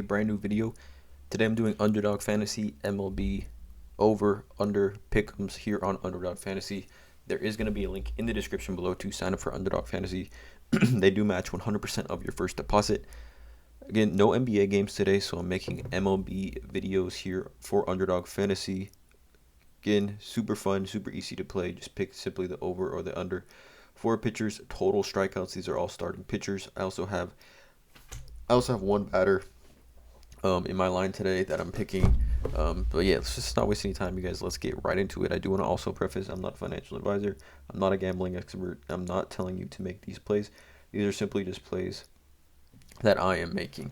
A brand new video. Today I'm doing Underdog Fantasy MLB over under pick'ems here on Underdog Fantasy. There is going to be a link in the description below to sign up for Underdog Fantasy. They do match 100% of your first deposit. Again, no NBA games today, so I'm making MLB videos here for Underdog Fantasy. Again, super fun, super easy to play. Just pick simply the over or the under. 4 pitchers, total strikeouts. These are all starting pitchers. I also have one batter in my line today that I'm picking. But yeah, let's just not waste any time, you guys. Let's get right into it. I do want to also preface, I'm not a financial advisor. I'm not a gambling expert. I'm not telling you to make these plays. These are simply just plays that I am making.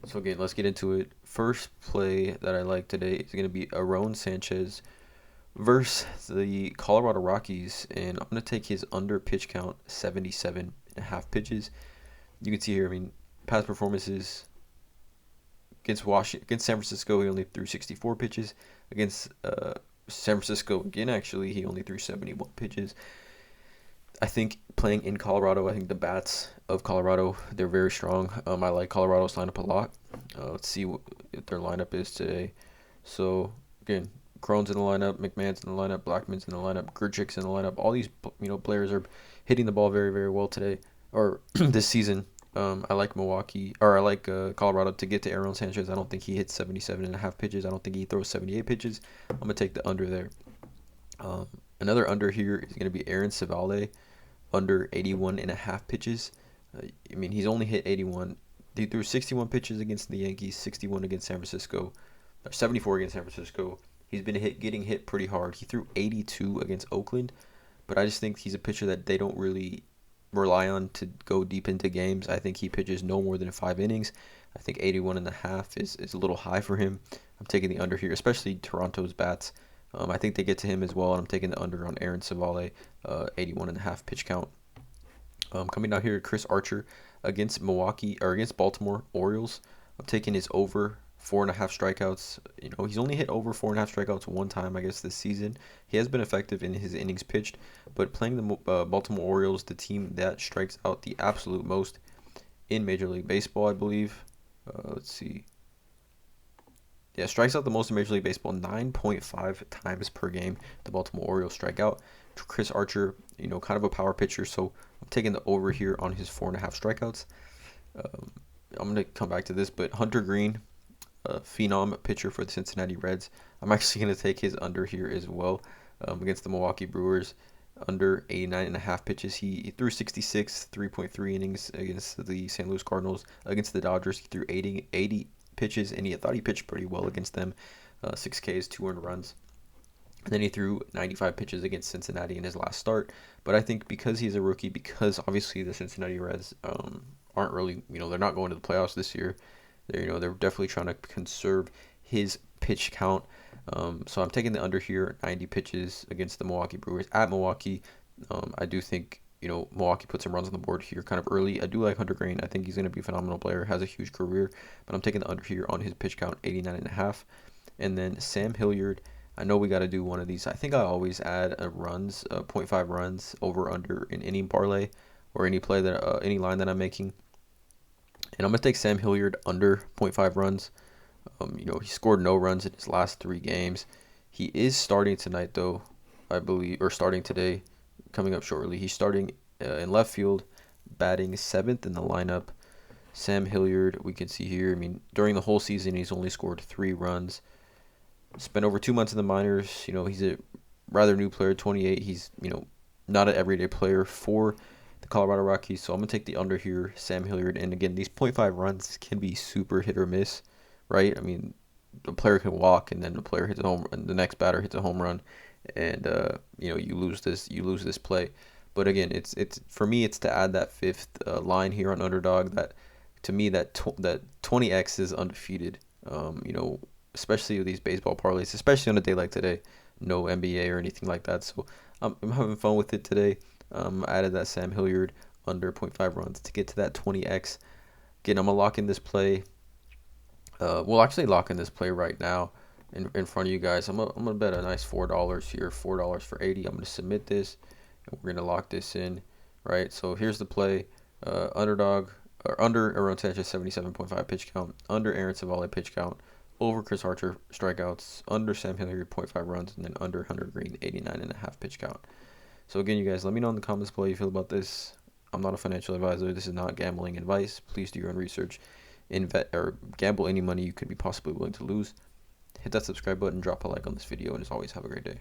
So again, let's get into it. First play that I like today is going to be Aaron Sanchez versus the Colorado Rockies, and I'm going to take his under pitch count, 77.5 pitches. You can see here, past performances against San Francisco, he only threw 64 pitches. Against San Francisco again, actually, he only threw 71 pitches. I think playing in Colorado, I think the bats of Colorado, they're very strong. I like Colorado's lineup a lot. Let's see what their lineup is today. So again, Cron's in the lineup, McMahon's in the lineup, Blackman's in the lineup, Grichuk's in the lineup. All these players are hitting the ball very, very well today or this season. I like Colorado to get to Aaron Sanchez. I don't think he hits 77.5 pitches. I don't think he throws 78 pitches. I'm going to take the under there. Another under here is going to be Aaron Civale, under 81.5 pitches. He's only hit 81. He threw 61 pitches against the Yankees, 61 against San Francisco, or 74 against San Francisco. He's been getting hit pretty hard. He threw 82 against Oakland, but I just think he's a pitcher that they don't really rely on to go deep into games. I think he pitches no more than 5 innings. I think 81.5 is a little high for him. I'm taking the under here, especially Toronto's bats. I think they get to him as well, and I'm taking the under on Aaron Civale, 81.5 pitch count. Coming down here, Chris Archer against Baltimore Orioles. I'm taking his over 4.5 strikeouts. He's only hit over 4.5 strikeouts one time, I guess, this season. He has been effective in his innings pitched, but playing the Baltimore Orioles, the team that strikes out the absolute most in Major League Baseball, I believe. Let's see. Yeah, strikes out the most in Major League Baseball, 9.5 times per game. The Baltimore Orioles strike out. Chris Archer, kind of a power pitcher, so I'm taking the over here on his 4.5 strikeouts. I'm going to come back to this, but Hunter Green, phenom pitcher for the Cincinnati Reds. I'm actually going to take his under here as well against the Milwaukee Brewers, under 89.5 pitches. He threw 66, 3.3 innings against the St. Louis Cardinals. Against the Dodgers, he threw 80 pitches, and he thought he pitched pretty well against them. 6 Ks, 2 earned runs. And then he threw 95 pitches against Cincinnati in his last start. But I think because he's a rookie, because obviously the Cincinnati Reds aren't really, they're not going to the playoffs this year. They're definitely trying to conserve his pitch count. So I'm taking the under here, 90 pitches against the Milwaukee Brewers at Milwaukee. I do think, Milwaukee put some runs on the board here kind of early. I do like Hunter Green. I think he's going to be a phenomenal player, has a huge career. But I'm taking the under here on his pitch count, 89.5. And then Sam Hilliard. I know we got to do one of these. I think I always add a 0.5 runs over under in any parlay or any play any line that I'm making. And I'm going to take Sam Hilliard under 0.5 runs. He scored no runs in his last 3 games. He is starting tonight, though, I believe, or starting today, coming up shortly. He's starting in left field, batting 7th in the lineup. Sam Hilliard, we can see here, during the whole season, he's only scored 3 runs. Spent over 2 months in the minors. He's a rather new player, 28. He's, not an everyday player for the Colorado Rockies. So I'm going to take the under here, Sam Hilliard. And again, these 0.5 runs can be super hit or miss, right? The player can walk, and then the player hits a home run, the next batter hits a home run, and you lose this play. But again, it's for me, it's to add that 5th line here on Underdog. That to me, that 20x is undefeated. Especially with these baseball parlays, especially on a day like today, no NBA or anything like that. So I'm having fun with it today. I added that Sam Hilliard under 0.5 runs to get to that 20x. Again, I'm gonna lock in this play. We'll actually lock in this play right now in front of you guys. I'm gonna bet a nice $4 here, $4 for 80. I'm gonna submit this, and we're gonna lock this in, right? So here's the play. Underdog or under Aaron Sanchez 77.5 pitch count, under Aaron Savale pitch count, over Chris Archer strikeouts, under Sam Hillary 0.5 runs, and then under Hunter Green 89.5 pitch count. So again, you guys, let me know in the comments below how you feel about this. I'm not a financial advisor. This is not gambling advice. Please do your own research. Invest or gamble any money you could be possibly willing to lose. Hit that subscribe button, drop a like on this video, and as always, have a great day.